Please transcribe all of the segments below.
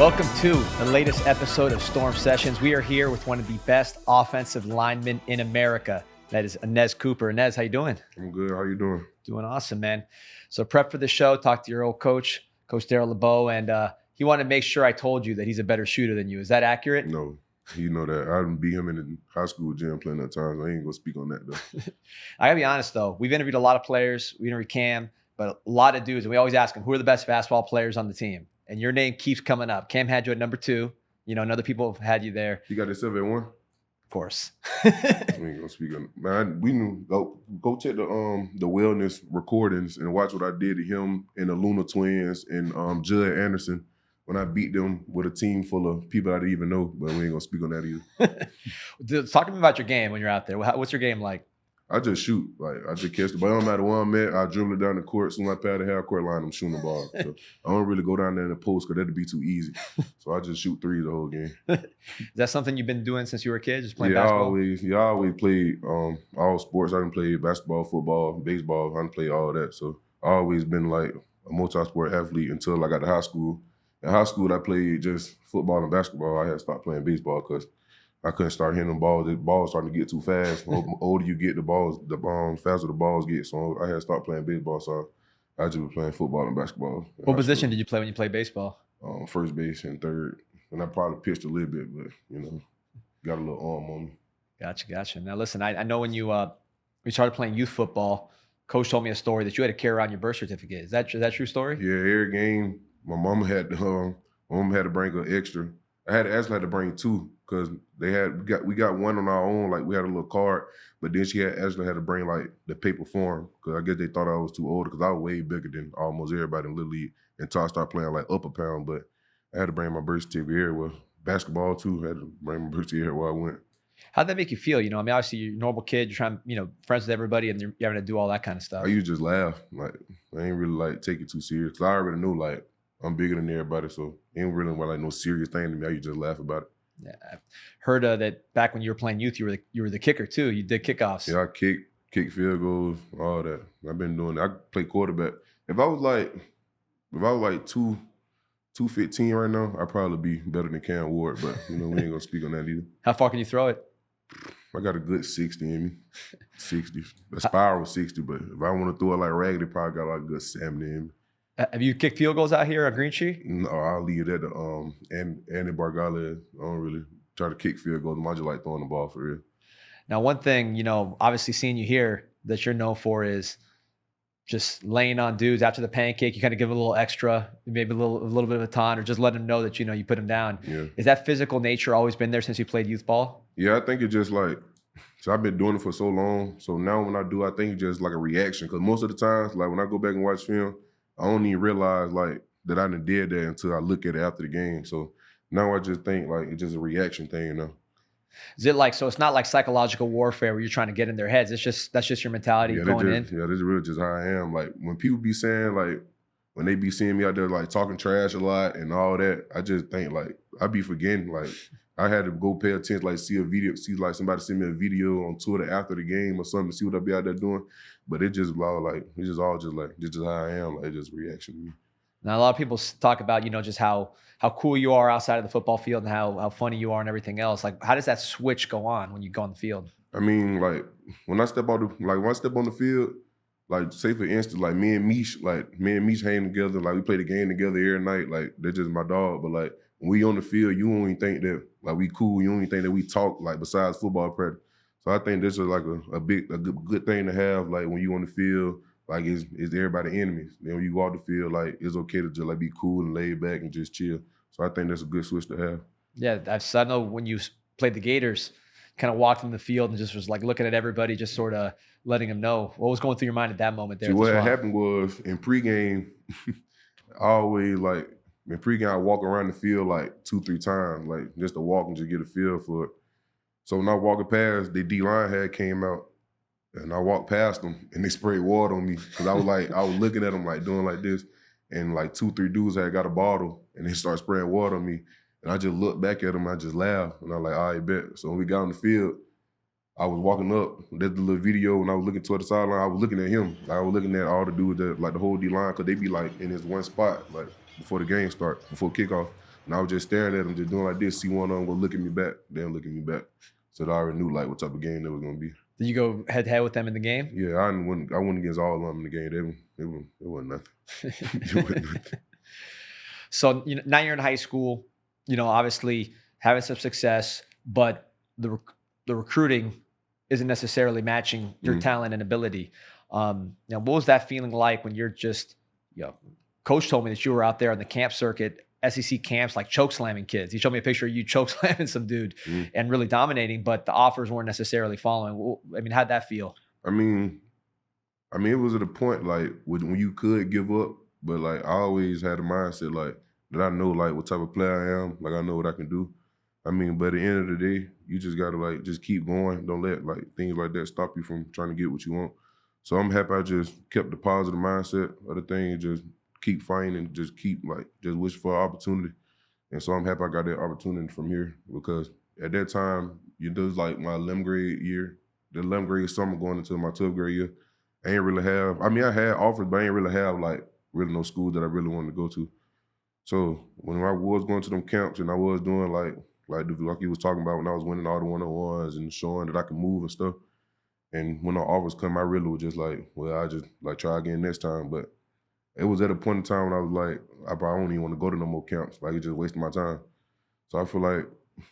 Welcome to the latest episode of Storm Sessions. We are here with one of the best offensive linemen in America. That is Anez Cooper. Anez, how you doing? I'm good. How you doing? Doing awesome, man. So prep for the show, talk to your old coach, Coach Darryl LeBeau, and he wanted to make sure I told you that he's a better shooter than you. Is that accurate? No, you know that. I didn't beat him in the high school gym plenty of times. I ain't gonna speak on that though. I gotta be honest though. We've interviewed a lot of players. We interviewed Cam, but a lot of dudes, and we always ask them, who are the best fastball players on the team? And your name keeps coming up. Cam had you at number 2. You know, and other people have had you there. You got this 7-1? Of course. We ain't gonna speak on it. Man, we knew go check the wellness recordings and watch what I did to him and the Luna twins and Judd Anderson when I beat them with a team full of people I didn't even know, but we ain't gonna speak on that either. Talk to me about your game when you're out there. What's your game like? I just shoot. Like, I just catch the ball. It don't matter where I'm at. I dribble it down the court. Soon as I pass the half-court line, I'm shooting the ball. So I don't really go down there in the post because that'd be too easy. So I just shoot threes the whole game. Is that something you've been doing since you were a kid, just playing basketball? I always played all sports. I done played basketball, football, baseball. I done played all that. So I always been like a multi-sport athlete until I got to high school. In high school, I played just football and basketball. I had to stop playing baseball because I couldn't start hitting them balls. The balls starting to get too fast. The older you get, the faster the balls get. So I had to start playing baseball. So I just was playing football and basketball. What position did you play when you played baseball? First base and third. And I probably pitched a little bit, but, got a little arm on me. Gotcha. Now, listen, I know when you started playing youth football, Coach told me a story that you had to carry around your birth certificate. Is that true story? Yeah, every game, my mom had to bring an extra. I actually had to bring 2 because we got one on our own. Like, we had a little card, but then she actually had to bring like the paper form because I guess they thought I was too old because I was way bigger than almost everybody in Little League until I started playing like upper pound. But I had to bring my birth certificate everywhere. Basketball too, I had to bring my birth certificate everywhere I went. How'd that make you feel? Obviously you're a normal kid. You're trying, friends with everybody, and you're having to do all that kind of stuff. I used to just laugh. Like, I ain't really like take it too serious because I already knew like I'm bigger than everybody, so it ain't really like no serious thing to me. I used to just laugh about it. Yeah, I've heard that back when you were playing youth, you were the kicker too. You did kickoffs. Yeah, I kick field goals, all that. I've been doing that. I play quarterback. If I was like 215 right now, I'd probably be better than Cam Ward, but we ain't gonna speak on that either. How far can you throw it? I got a good 60 in me. 60. The spiral was 60, but if I want to throw it like raggedy, probably got like a good 70 in me. Have you kicked field goals out here on Green Tree? No, I'll leave that to Andy Bargales. I don't really try to kick field goals. I just like throwing the ball for real. Now, one thing, obviously seeing you here that you're known for is just laying on dudes after the pancake. You kind of give a little extra, maybe a little bit of a taunt, or just let them know that you put them down. Yeah. Is that physical nature always been there since you played youth ball? Yeah, I think it's just like, so I've been doing it for so long. So now when I do, I think it's just like a reaction. Because most of the times, like when I go back and watch film, I don't even realize like that I done did that until I look at it after the game. So now I just think like it's just a reaction thing, Is it like, so it's not like psychological warfare where you're trying to get in their heads. That's just your mentality going in? Yeah, this is really just how I am. Like when people be saying like, when they be seeing me out there like talking trash a lot and all that, I just think like, I be forgetting. Like I had to go pay attention, like see like somebody send me a video on Twitter after the game or something to see what I be out there doing. But it's just how I am. Like, it's just reaction to me. Now, a lot of people talk about, just how cool you are outside of the football field and how funny you are and everything else. Like, how does that switch go on when you go on the field? I mean, like, when I step on the field, like, say for instance, like me and Mish hang together. Like, we play the game together every night. Like, they're just my dog. But like, when we on the field, you only think that like we cool. You only think that we talk like besides football practice. So I think this is like a good thing to have. Like when you on the field, like is everybody enemies. Then when you go out the field, like it's okay to just like be cool and laid back and just chill. So I think that's a good switch to have. Yeah, I know when you played the Gators, kind of walked in the field and just was like looking at everybody, just sort of letting them know what was going through your mind at that moment there. See, what happened was in pregame, I always like in pregame I walk around the field like 2-3 times, like just to walk and just get a feel for it. So when I walking past, the D-line had came out, and I walked past them, and they sprayed water on me. Because I was looking at them like doing like this, and like 2-3 dudes had got a bottle, and they started spraying water on me. And I just looked back at them, and I just laughed. And I was like, all right, bet. So when we got on the field, I was walking up, did the little video, and I was looking toward the sideline. I was looking at him. Like, I was looking at all the dudes, like the whole D-line, because they be like in this one spot, like before the game start, before kickoff. And I was just staring at them, just doing like this, see one of them go look at me back, they don't look at me back. So I already knew like what type of game that was gonna be. Did you go head to head with them in the game? Yeah, I went against all of them in the game. It wasn't nothing. It wasn't nothing. So now you're in high school. Obviously having some success, but the recruiting isn't necessarily matching your talent and ability. What was that feeling like when you're just, Coach told me that you were out there on the camp circuit, SEC camps, like choke slamming kids. He showed me a picture of you choke slamming some dude and really dominating, but the offers weren't necessarily following. I mean, how'd that feel? I mean, it was at a point like when you could give up, but like I always had a mindset like that I know like what type of player I am, like I know what I can do. I mean, but at the end of the day, you just gotta like just keep going. Don't let like things like that stop you from trying to get what you want. So I'm happy I just kept the positive mindset of the thing and just keep fighting and just keep like just wish for an opportunity. And so I'm happy I got that opportunity from here because at that time, it was like my 11th grade year, the 11th grade summer going into my 12th grade year. I ain't really have, I mean, I had offers, but I ain't really have like really no school that I really wanted to go to. So when I was going to them camps and I was doing like you was talking about when I was winning all the 101s and showing that I could move and stuff. And when the offers come, I really was just like, well, I just like try again next time. But it was at a point in time when I was like, I probably don't even want to go to no more camps. Like it's just wasting my time. So I feel like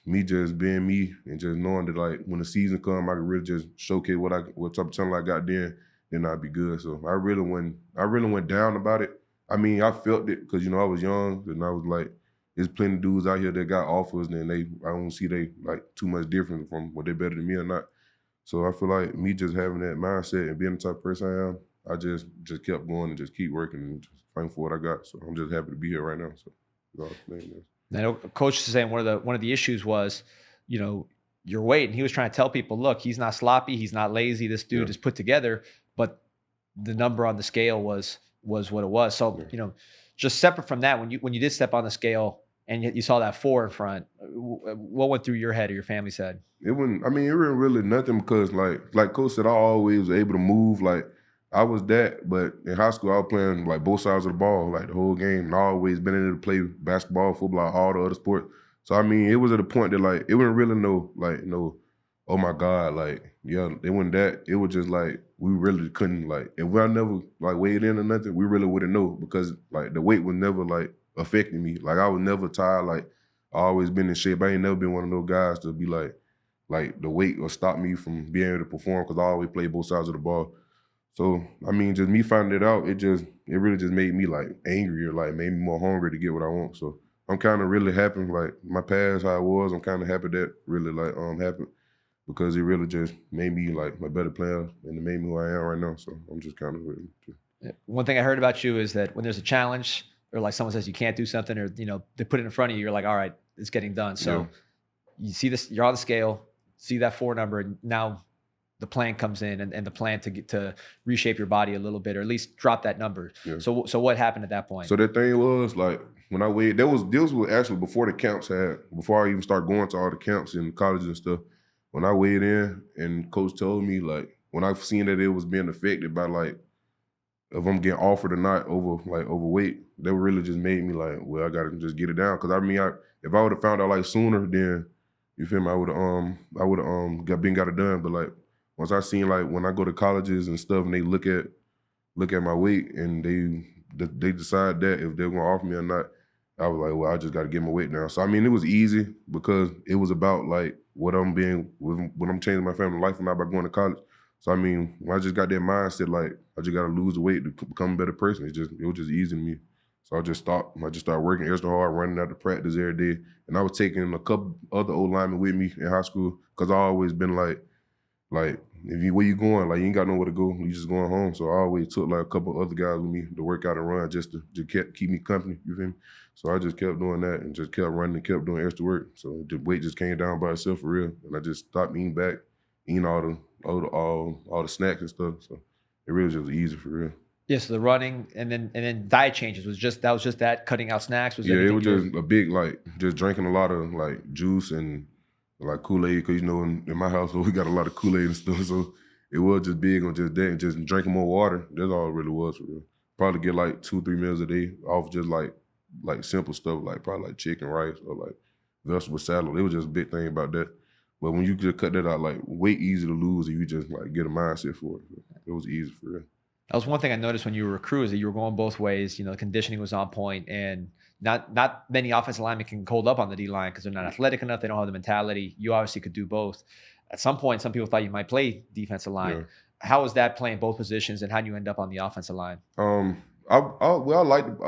me just being me and just knowing that like when the season come, I can really just showcase what type of talent I got then I'd be good. So I really went down about it. I mean, I felt it because I was young and I was like, there's plenty of dudes out here that got offers and I don't see they like too much different from what they're better than me or not. So I feel like me just having that mindset and being the type of person I am, I just kept going and just keep working and just fighting for what I got. So I'm just happy to be here right now. So that's all I'm saying. I know Coach is saying one of the issues was, your weight, and he was trying to tell people, look, he's not sloppy, he's not lazy. This dude is put together, but the number on the scale was what it was. So just separate from that, when you did step on the scale and you saw that 4 in front, what went through your head or your family's head? It wasn't really nothing because like Coach said, I always was able to move. Like I was that, but in high school I was playing like both sides of the ball, like the whole game. And I always been able to play basketball, football, all the other sports. So I mean, it was at a point that like it wasn't really no, oh my God, like it wasn't that. It was just like we really couldn't like if I never like weighed in or nothing, we really wouldn't know because like the weight was never like affecting me. Like I was never tired. Like I always been in shape. I ain't never been one of those guys to be like the weight or stop me from being able to perform because I always play both sides of the ball. So I mean, just me finding it out, it really just made me like angrier, like made me more hungry to get what I want. So I'm kind of really happy, like my past how it was. I'm kind of happy that really like happened because it really just made me like a better player and it made me who I am right now. So I'm just kind of really. One thing I heard about you is that when there's a challenge or like someone says you can't do something or they put it in front of you, you're like, all right, it's getting done. So you see this, you're on the scale, see that 4 number, and now the plan comes in and the plan to reshape your body a little bit or at least drop that number. Yeah. So what happened at that point? So that thing was like when I weighed, this was actually before the camps before I even started going to all the camps in colleges and stuff. When I weighed in and Coach told me like when I seen that it was being affected by like if I'm getting offered or not overweight, that really just made me like, well, I gotta just get it down. Cause I mean, if I would have found out like sooner, then you feel me, I would have got it done. But like once I seen like when I go to colleges and stuff and they look at my weight and they decide that if they're gonna offer me or not, I was like, well, I just gotta get my weight down. So I mean, it was easy because it was about like when I'm changing my family life and not by going to college. So I mean, when I just got that mindset, like I just gotta lose the weight to become a better person. It was just easy to me. So I just started working extra hard, running out to practice every day. And I was taking a couple other old linemen with me in high school because I always been like where you going? Like you ain't got nowhere to go. You just going home. So I always took like a couple other guys with me to work out and run just to keep me company. You feel me? So I just kept doing that and just kept running and kept doing extra work. So the weight just came down by itself for real. And I just stopped eating all the snacks and stuff. So it really just was easy for real. Yeah, so the running and then diet changes was just that cutting out snacks. It was just a big like just drinking a lot of like juice and like Kool-Aid because in my household we got a lot of Kool-Aid and stuff. So it was just big on just that and just drinking more water. That's all it really was for real. Probably get like 2-3 meals a day off just like like simple stuff, like probably like chicken, rice, or like vegetable salad. It was just a big thing about that. But when you just cut that out, like way easy to lose if you just like get a mindset for it. It was easy for real. That was one thing I noticed when you were a crew is that you were going both ways. You know, the conditioning was on point, and not many offensive linemen can hold up on the D line because they're not athletic enough. They don't have the mentality. You obviously could do both. At some point, some people thought you might play defensive line. Yeah. How was that playing both positions, and how do you end up on the offensive line? I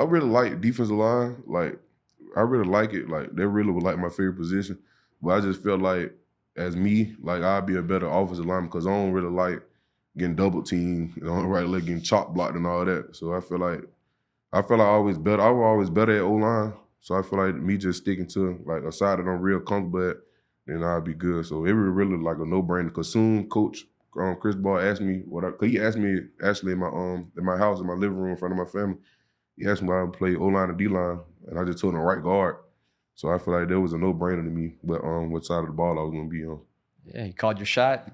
really like defensive line. Like I really like it. Like they really would like my favorite position. But I just felt like as me, like I'd be a better offensive lineman because I don't really like getting double teamed, you know, right, like getting chop blocked and all that. So I feel like I was always better at O line. So I feel like me just sticking to like a side that I'm real comfortable at, then I'll be good. So it was really like a no brainer. Cause soon Coach Chris Ball asked me cause he asked me actually in my house, in my living room in front of my family. He asked me why I play O line and D line, and I just told him right guard. So I feel like that was a no brainer to me. But what side of the ball I was gonna be on. Yeah, you called your shot.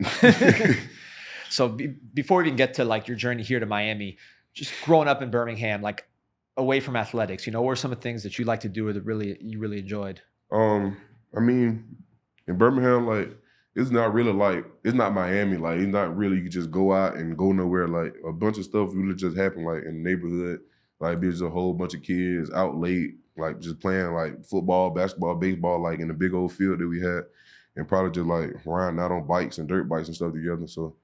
So before we even get to like your journey here to Miami, just growing up in Birmingham, like away from athletics, what were some of the things that you like to do or that you really enjoyed? I mean, in Birmingham, like it's not really like it's not Miami. Like it's not really you just go out and go nowhere. Like a bunch of stuff really just happen like in the neighborhood. Like there's a whole bunch of kids out late, like just playing like football, basketball, baseball, like in the big old field that we had, and probably just like riding out on bikes and dirt bikes and stuff together. So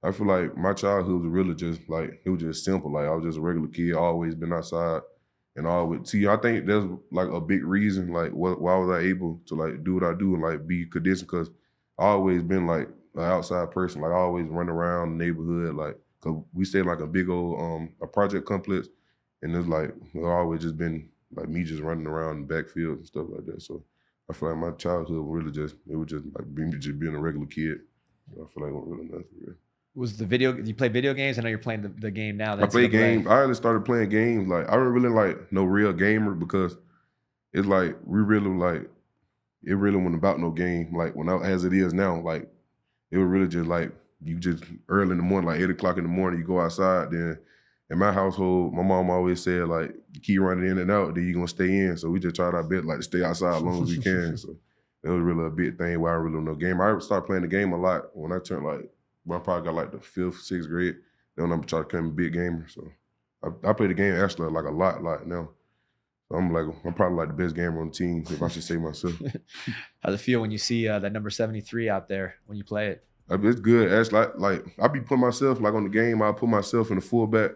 I feel like my childhood was really just like it was just simple. Like I was just a regular kid, always been outside and always see. I think there's like a big reason like why was I able to like do what I do and like be conditioned because I always been like an outside person. Like I always run around the neighborhood like cause we stay in like a big old a project complex and it's like it's always just been like me just running around the backfield and stuff like that. So I feel like my childhood really just it was just like me just being a regular kid. So I feel like it wasn't really nothing real. Was you play video games? I know you're playing the game now. I play games. I only started playing games. Like I don't really like no real gamer because it's like we really like it really wasn't about no game. Like as it is now, like it was really just like you just early in the morning, like 8 o'clock in the morning, you go outside. Then in my household, my mom always said like you keep running in and out, then you gonna stay in. So we just tried our best like to stay outside as long as we can. So it was really a big thing why I really don't know game. I started playing the game a lot when I turned like I probably got like the 5th, 6th grade. Then I'm trying to become a big gamer. So I play the game actually like a lot now. So I'm probably like the best gamer on the team if I should say myself. How's it feel when you see that number 73 out there when you play it? It's good. Actually, like I be putting myself like on the game. I put myself in the fullback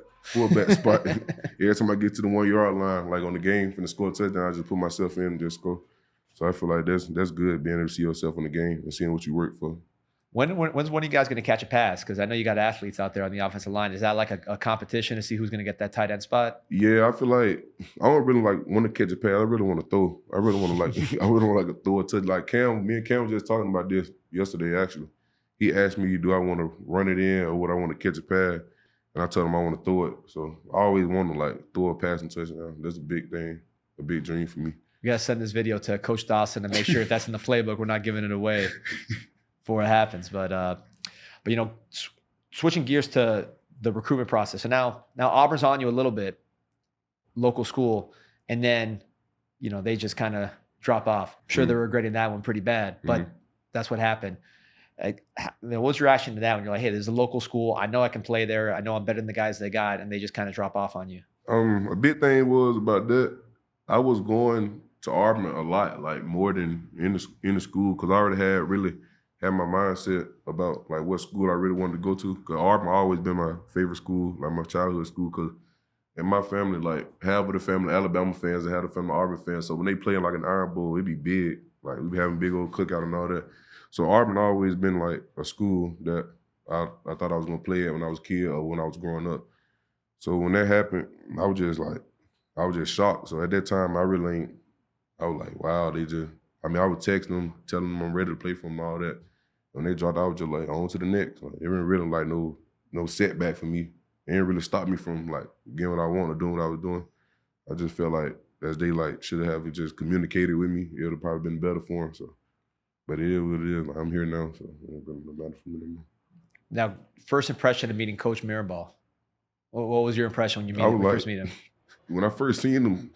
spot. Every time I get to the 1 yard line, like on the game from the score touchdown, I just put myself in and just go. So I feel like that's good being able to see yourself on the game and seeing what you work for. When's one of you guys going to catch a pass? Because I know you got athletes out there on the offensive line. Is that like a competition to see who's going to get that tight end spot? Yeah, I feel like I don't really like want to catch a pass. I really want to throw. I really want to like. I really want to like throw a touch. Like me and Cam were just talking about this yesterday. Actually, he asked me, "Do I want to run it in or would I want to catch a pass?" And I told him I want to throw it. So I always want to like throw a pass and touchdown. That's a big thing, a big dream for me. You got to send this video to Coach Dawson and make sure if that's in the playbook, we're not giving it away before it happens. But switching gears to the recruitment process. So now Auburn's on you a little bit, local school, and then, they just kind of drop off. I'm sure they're regretting that one pretty bad, but that's what happened. What's your reaction to that when you're like, hey, there's a local school. I know I can play there. I know I'm better than the guys they got, and they just kind of drop off on you? A big thing was about that. I was going to Auburn a lot, like more than in the school, because I already had my mindset about like what school I really wanted to go to. Cause Auburn always been my favorite school, like my childhood school. Cause in my family, like half of the family Alabama fans and half of the family Auburn fans. So when they play like an Iron Bowl, it'd be big. Like we'd be having big old cookout and all that. So Auburn always been like a school that I thought I was gonna play at when I was a kid or when I was growing up. So when that happened, I was just shocked. So at that time, I was like, wow, I would text them, telling them I'm ready to play for them and all that. When they dropped, I was just like, on to the next. Like, it didn't really like no setback for me. It didn't really stop me from like getting what I want or doing what I was doing. I just felt like as they like should have just communicated with me, it would have probably been better for them. So, but it is what it is. Like, I'm here now, so it doesn't matter for me anymore. Now, first impression of meeting Coach Mirabal. What was your impression when you first meet him? When I first seen him,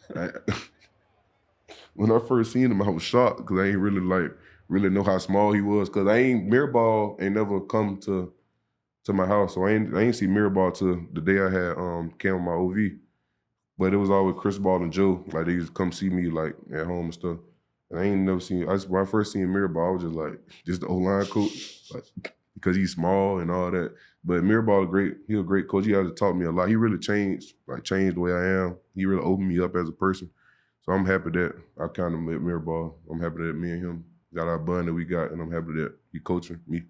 When I first seen him, I was shocked because I ain't really know how small he was. Cause Mirabal ain't never come to my house, so I ain't see Mirabal till the day I had came on my OV. But it was always Chris Ball and Joe. Like they used to come see me like at home and stuff. And I ain't never seen. When I first seen Mirabal, I was just like, just the O line coach, like because he's small and all that. But Mirabal, great. He a great coach. He had to taught me a lot. He really changed the way I am. He really opened me up as a person. So I'm happy that I kind of met Mirabal. I'm happy that me and him got our bond that we got, and I'm happy that he coaching me.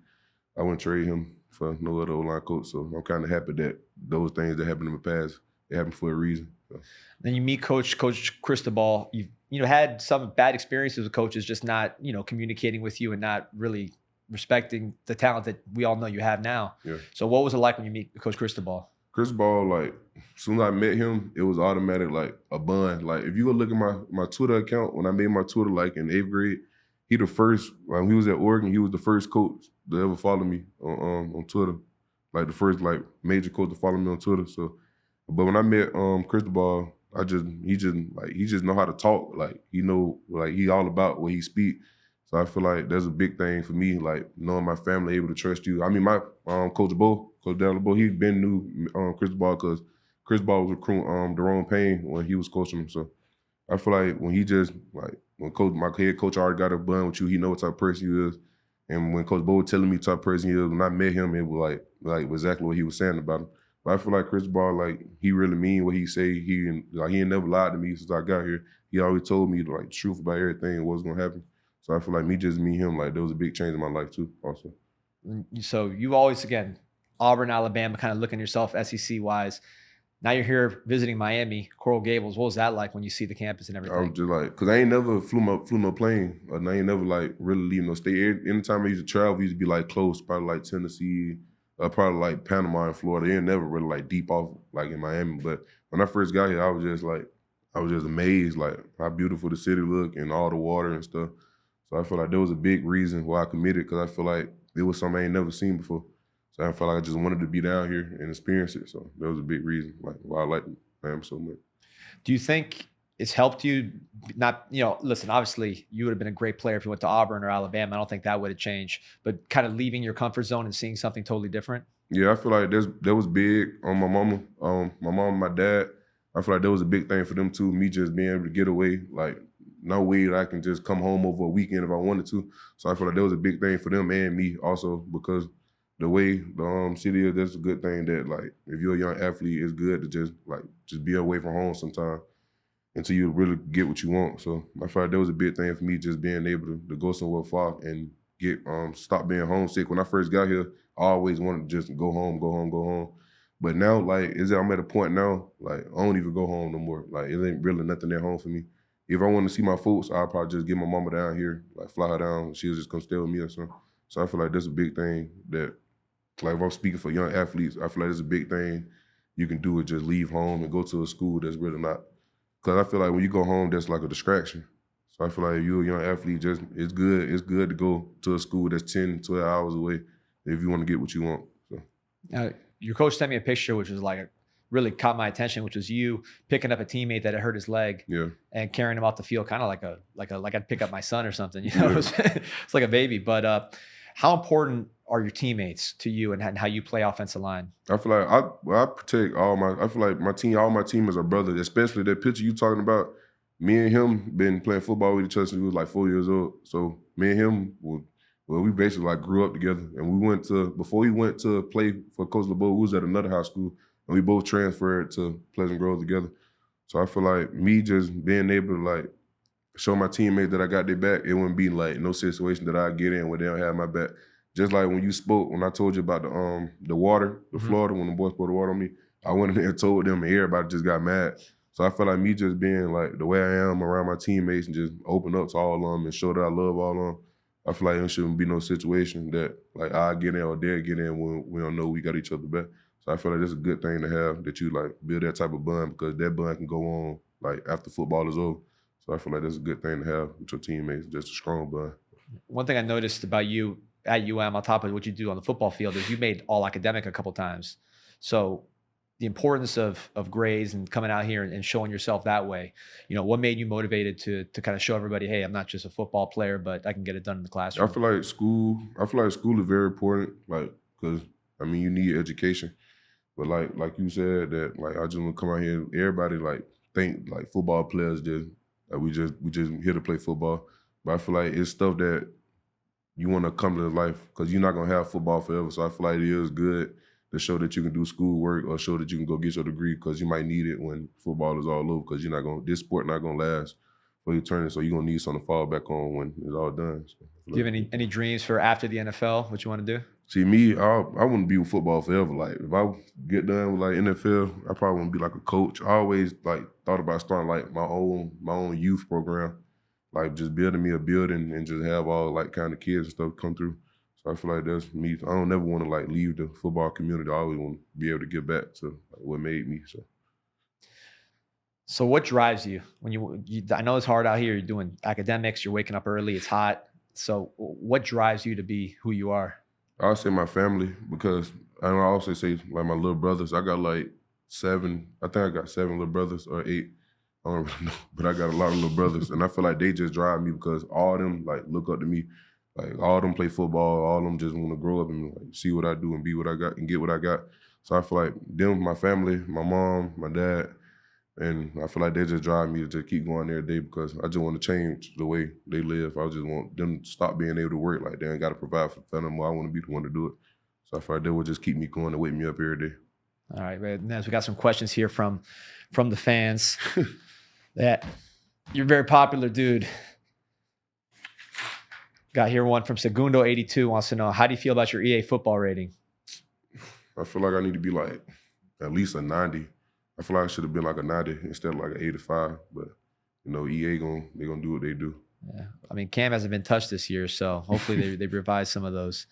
I wouldn't trade him for no other O-line coach. So I'm kind of happy that those things that happened in the past, they happened for a reason. So. Then you meet Coach Cristobal. You've had some bad experiences with coaches, just not communicating with you and not really respecting the talent that we all know you have now. Yeah. So what was it like when you meet Coach Cristobal? Cristobal, like, as soon as I met him, it was automatic, like, a bond. Like, if you go look at my Twitter account, when I made my Twitter, like, in 8th grade, he the first, when he was at Oregon, he was the first coach to ever follow me on Twitter. Like, the first, like, major coach to follow me on Twitter. So, but when I met Cristobal, he just know how to talk. Like, he all about what he speak. So I feel like that's a big thing for me, like knowing my family able to trust you. I mean, my Coach Dalabo, he been knew Cristobal because Cristobal was recruiting Jerome Payne when he was coaching him. So I feel like when my head coach already got a bond with you, he know what type of person you is. And when Coach Bo was telling me what type of person he is, when I met him, it was like exactly what he was saying about him. But I feel like Cristobal, like, he really mean what he say. He ain't never lied to me since I got here. He always told me like the truth about everything and what's gonna happen. So I feel like me him, like, there was a big change in my life too, also. So you always, again, Auburn, Alabama, kind of looking at yourself SEC wise. Now you're here visiting Miami, Coral Gables. What was that like when you see the campus and everything? I was just like, cause I ain't never flew no plane, and I ain't never like really leave no state. Anytime I used to travel, it used to be like close, probably like Tennessee, probably like Panama and Florida. It ain't never really like deep off like in Miami. But when I first got here, I was just amazed, like how beautiful the city looked and all the water and stuff. So I feel like there was a big reason why I committed, because I feel like it was something I ain't never seen before. So I felt like I just wanted to be down here and experience it. So that was a big reason, like, why I like Miami so much. Do you think it's helped you not, listen, obviously you would have been a great player if you went to Auburn or Alabama. I don't think that would have changed, but kind of leaving your comfort zone and seeing something totally different? Yeah, I feel like that was big on my mama, my mom and my dad. I feel like that was a big thing for them too, me just being able to get away, like, no way that I can just come home over a weekend if I wanted to. So I feel like that was a big thing for them and me also, because the way the city is, that's a good thing that, like, if you're a young athlete, it's good to just be away from home sometime until you really get what you want. So I feel like that was a big thing for me, just being able to go somewhere far and get stop being homesick. When I first got here, I always wanted to just go home, go home, go home. But now, like, I'm at a point now, like, I don't even go home no more. Like, it ain't really nothing at home for me. If I want to see my folks, I'll probably just get my mama down here, like, fly her down. She'll just come stay with me or something. So I feel like that's a big thing that, like, if I'm speaking for young athletes, I feel like it's a big thing you can do is just leave home and go to a school that's really not. Because I feel like when you go home, that's like a distraction. So I feel like if you're a young athlete, it's good to go to a school that's 10, 12 hours away if you want to get what you want. So. Your coach sent me a picture, which was like really caught my attention, which was you picking up a teammate that had hurt his leg, and carrying him off the field, kind of like I'd pick up my son or something. It's like a baby. But how important are your teammates to you and how you play offensive line? I feel like I protect I feel like all my teammates are brothers, especially that picture you talking about. Me and him been playing football with each other since we was like 4 years old. So me and him we basically like grew up together, and before we went to play for Coach LeBeau, we was at another high school, and we both transferred to Pleasant Grove together. So I feel like me just being able to, like, show my teammates that I got their back, it wouldn't be like no situation that I get in where they don't have my back. Just like when I told you about the water, Florida, when the boys poured the water on me, I went in there and told them, and everybody just got mad. So I feel like me just being like the way I am around my teammates and just open up to all of them and show that I love all of them, I feel like there shouldn't be no situation that, like, I get in or they get in when we don't know we got each other back. So I feel like that's a good thing to have, that you, like, build that type of bond, because that bond can go on, like, after football is over. So I feel like that's a good thing to have with your teammates, just a strong bond. One thing I noticed about you at UM, on top of what you do on the football field, is you made all academic a couple times. So the importance of grades and coming out here and showing yourself that way. What made you motivated to kind of show everybody, hey, I'm not just a football player, but I can get it done in the I classroom. feel like school. I feel like school is very important. Like, cause I mean, you need education. But like you said that like I just want to come out here. Everybody like think like football players just like we just here to play football. But I feel like it's stuff that you want to come to life because you're not gonna have football forever. So I feel like it is good to show that you can do schoolwork or show that you can go get your degree because you might need it when football is all over because you're not gonna this sport not gonna last for eternity. So you're gonna need something to fall back on when it's all done. So I feel Do you like have any dreams for after the NFL? What you want to do? see me, I wouldn't be with football forever. Like if I get done with like NFL, I probably want to be like a coach. I always like thought about starting like my own youth program, like just building me a building and just have all like kind of kids and stuff come through. So I feel like that's me. I don't never want to like leave the football community. I always want to be able to give back to like, what made me. So what drives you when I know it's hard out here. You're doing academics. You're waking up early. It's hot. So what drives you to be who you are? I'll say my family because I also say like my little brothers. I got like 7. I think I got 7 little brothers or 8. I don't really know, but I got a lot of little brothers, and I feel like they just drive me because all of them like look up to me. Like all of them play football. All of them just want to grow up and like see what I do and be what I got and get what I got. So I feel like them, my family, my mom, my dad, and I feel like they just drive me to just keep going every day because I just want to change the way they live. I just want them to stop being able to work like they ain't got to provide for the family more. I want to be the one to do it. So I feel like they would just keep me going and wake me up every day. All right, Nez, we got some questions here from the fans. That you're a very popular dude. Got here one from Segundo82 wants to know, how do you feel about your EA football rating? I feel like I need to be like at least a 90. I feel like I should have been like a 90 instead of like an 85. But EA they gonna do what they do. Yeah, I mean Cam hasn't been touched this year, so hopefully they revise some of those.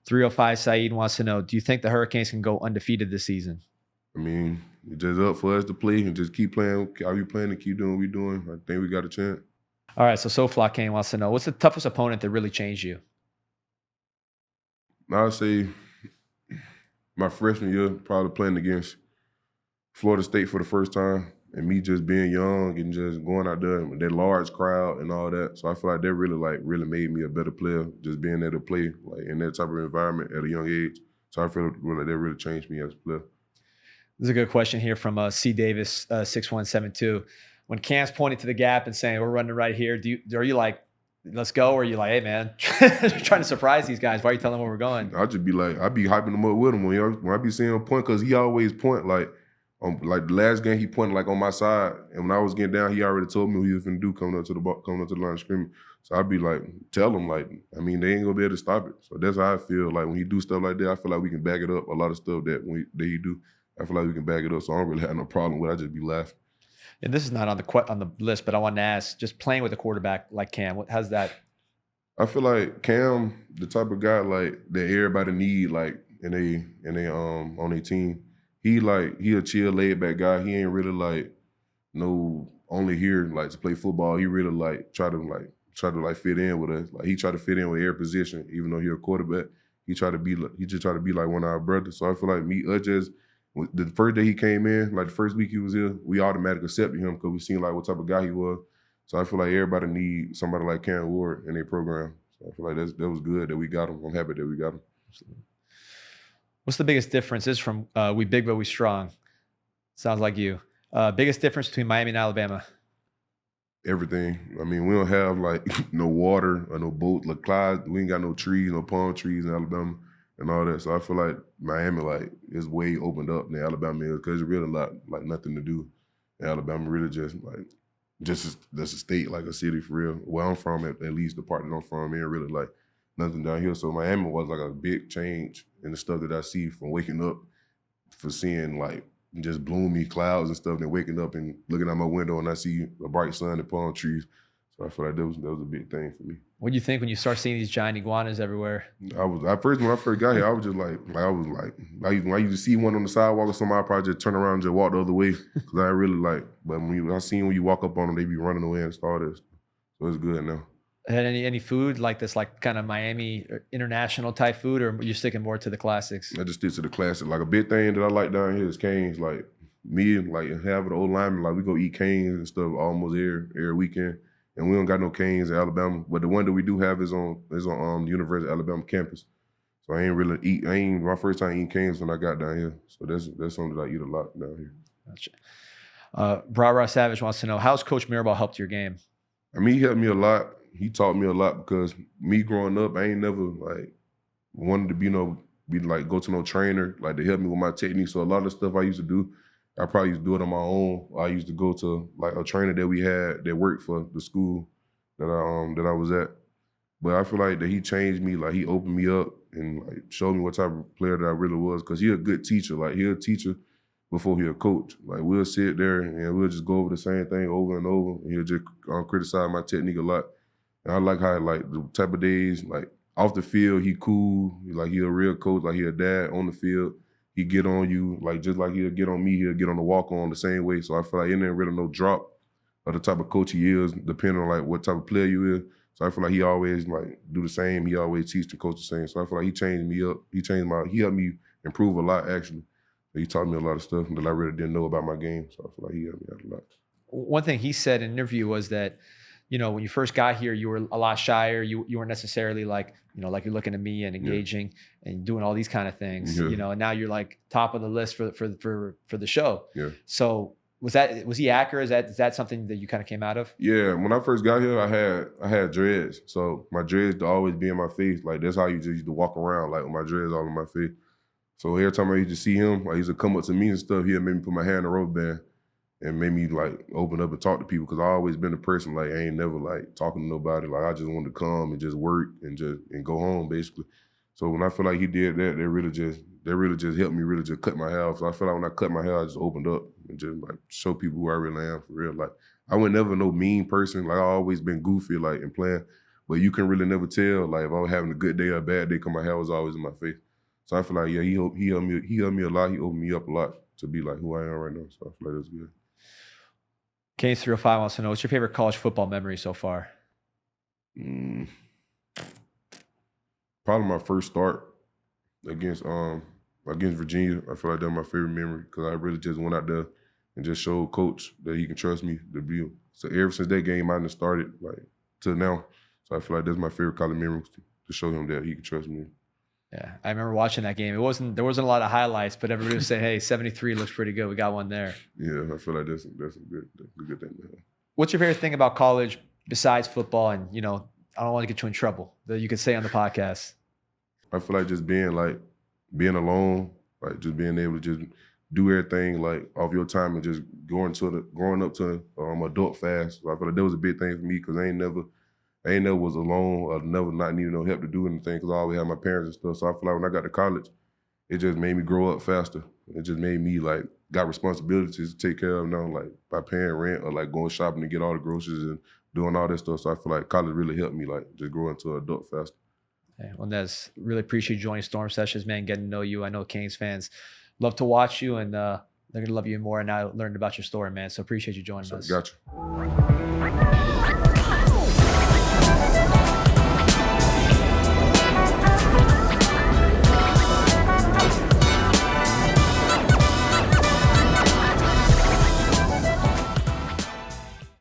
305 Saeed wants to know, do you think the Hurricanes can go undefeated this season? I mean, it's just up for us to play and just keep playing. How we playing and keep doing what we doing. I think we got a chance. All right, so Sofla Kane wants to know, what's the toughest opponent that really changed you? I would say my freshman year, probably playing against Florida State for the first time, and me just being young and just going out there with that large crowd and all that. So I feel like that really made me a better player, just being able to play like in that type of environment at a young age. So I feel like that really changed me as a player. This is a good question here from C. Davis 6172. When Cam's pointing to the gap and saying, we're running right here, are you like, let's go? Or are you like, hey, man, trying to surprise these guys? Why are you telling them where we're going? I'll just be like, I be hyping them up with him when I be seeing him point because he always point like the last game he pointed like on my side. And when I was getting down, he already told me what he was going to do coming up to the line of scrimmage. So I'd be like, tell him, like, I mean, they ain't going to be able to stop it. So that's how I feel. Like when he do stuff like that, I feel like we can back it up. A lot of stuff that he do, I feel like we can back it up. So I don't really have no problem with it. I just be laughing. And this is not on the list, but I wanted to ask, just playing with a quarterback like Cam, how's that? I feel like Cam, the type of guy like that everybody need like in on their team. He a chill, laid back guy. He ain't really like only here like to play football. He really like try to fit in with us. Like he try to fit in with every position, even though he a quarterback. He just try to be like one of our brothers. So I feel like us just the first day he came in, like the first week he was here, we automatically accepted him because we seen like what type of guy he was. So I feel like everybody need somebody like Cam Ward in their program. So I feel like that was good that we got him. I'm happy that we got him. What's the biggest difference? This is from We Big But We Strong. Sounds like you. Biggest difference between Miami and Alabama? Everything. I mean, we don't have like no water or no boat. Like Clyde, we ain't got no trees, no palm trees in Alabama and all that. So I feel like Miami like is way opened up than Alabama is because there's really like nothing to do. And Alabama really just that's a state, like a city for real. Where I'm from, at least the part that I'm from, ain't really like nothing down here. So Miami was like a big change in the stuff that I see from waking up for seeing like just gloomy clouds and stuff, then waking up and looking out my window and I see a bright sun and palm trees. So I feel like that was a big thing for me. What do you think when you start seeing these giant iguanas everywhere? When I first got here, I was just I used to see one on the sidewalk or somebody, I'd probably just turn around and just walk the other way because I really like. But when you walk up on them, they be running away and all this. So it's good now. Had any food like this, like kind of Miami or international type food, or you sticking more to the classics? I just stick to the classic. Like a big thing that I like down here is Canes. Like me and like having the old linemen, like we go eat Canes and stuff almost every weekend. And we don't got no Canes in Alabama, but the one that we do have is on the University of Alabama campus. So I ain't really eat. I ain't my first time eating Canes when I got down here. So that's something that I eat a lot down here. Gotcha. Bra Savage wants to know, how's Coach Mirabal helped your game? I mean, he helped me a lot. He taught me a lot because me growing up, I ain't never like wanted to be like go to no trainer like to help me with my technique. So a lot of the stuff I used to do, I probably used to do it on my own. I used to go to like a trainer that we had that worked for the school that I was at. But I feel like that he changed me. Like he opened me up and like showed me what type of player that I really was. Cause he a good teacher. Like he a teacher before he a coach. Like we'll sit there and we'll just go over the same thing over and over. And he'll just criticize my technique a lot. And I like how like the type of days, like off the field, he cool. Like he a real coach, like he a dad on the field. He get on you, like just like he'll get on me, he'll get on the walk-on the same way. So I feel like it ain't really no drop of the type of coach he is, depending on like what type of player you is. So I feel like he always like do the same. He always teach the coach the same. So I feel like he changed me up. He helped me improve a lot actually. He taught me a lot of stuff that I really didn't know about my game. So I feel like he helped me out a lot. One thing he said in an interview was that, you know, when you first got here, you were a lot shyer. You weren't necessarily like, you know, like you're looking at me and engaging and doing all these kind of things, you know, and now you're like top of the list for the show. Yeah. So was he Akers? Is that something that you kind of came out of? Yeah. When I first got here, I had dreads. So my dreads to always be in my face. Like that's how you just used to walk around, like with my dreads all in my face. So every time I used to see him, like he used to come up to me and stuff, he'd make me put my hand in the rubber band. And made me like open up and talk to people because I always been a person like I ain't never like talking to nobody. Like I just wanted to come and just work and go home basically. So when I feel like he did that, they really just helped me really just cut my hair off. So I feel like when I cut my hair, I just opened up and just like show people who I really am for real. Like I was never no mean person. Like I always been goofy like and playing, but you can really never tell like if I was having a good day or a bad day because my hair was always in my face. So I feel like yeah, he helped me a lot. He opened me up a lot to be like who I am right now. So I feel like that's good. K305 wants to know, what's your favorite college football memory so far? Probably my first start against Virginia. I feel like that's my favorite memory because I really just went out there and just showed Coach that he can trust me to be. So ever since that game, I done started like till now. So I feel like that's my favorite college memory to show him that he can trust me. Yeah, I remember watching that game. There wasn't a lot of highlights, but everybody was saying, "Hey, 73 looks pretty good. We got one there." Yeah, I feel like that's a good thing to have. What's your favorite thing about college besides football? And you know, I don't want to get you in trouble that you could say on the podcast. I feel like just being alone, like just being able to just do everything like off your time and just growing up to adult fast. So I feel like that was a big thing for me because I ain't never was alone or never not needed no help to do anything because I always had my parents and stuff. So I feel like when I got to college, it just made me grow up faster. It just made me like got responsibilities to take care of now, like by paying rent or like going shopping to get all the groceries and doing all that stuff. So I feel like college really helped me like just grow into an adult faster. Hey, well, Nez, really appreciate you joining Storm Sessions, man, getting to know you. I know Canes fans love to watch you and they're going to love you more and now learned about your story, man. So appreciate you joining us. Gotcha.